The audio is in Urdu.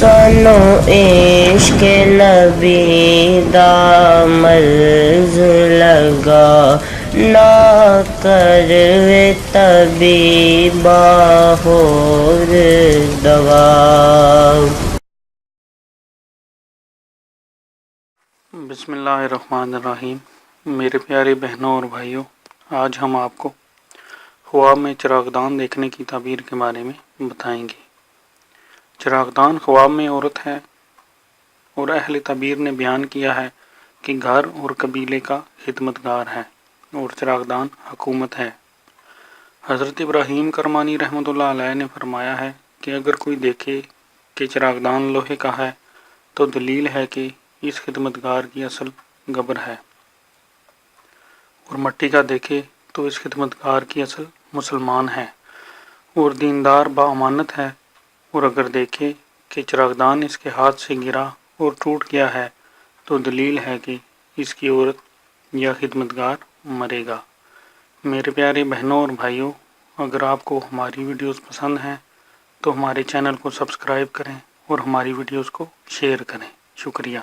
سانو عشق نبی دا مرض لگا، نہ کروے طبیبا ہور دوا۔ بسم اللہ الرحمن الرحیم۔ میرے پیارے بہنوں اور بھائیوں، آج ہم آپ کو خواب میں چراغدان دیکھنے کی تعبیر کے بارے میں بتائیں گے۔ چراغدان خواب میں عورت ہے اور اہل تعبیر نے بیان کیا ہے کہ گھر اور قبیلے کا خدمتگار ہے اور چراغدان حکومت ہے۔ حضرت ابراہیم کرمانی رحمۃ اللہ علیہ نے فرمایا ہے کہ اگر کوئی دیکھے کہ چراغدان لوہے کا ہے تو دلیل ہے کہ اس خدمتگار کی اصل گبر ہے، اور مٹی کا دیکھے تو اس خدمتگار کی اصل مسلمان ہے اور دیندار با امانت ہے، اور اگر دیکھے کہ چراغدان اس کے ہاتھ سے گرا اور ٹوٹ گیا ہے تو دلیل ہے کہ اس کی عورت یا خدمتگار مرے گا۔ میرے پیارے بہنوں اور بھائیوں، اگر آپ کو ہماری ویڈیوز پسند ہیں تو ہمارے چینل کو سبسکرائب کریں اور ہماری ویڈیوز کو شیئر کریں۔ شکریہ۔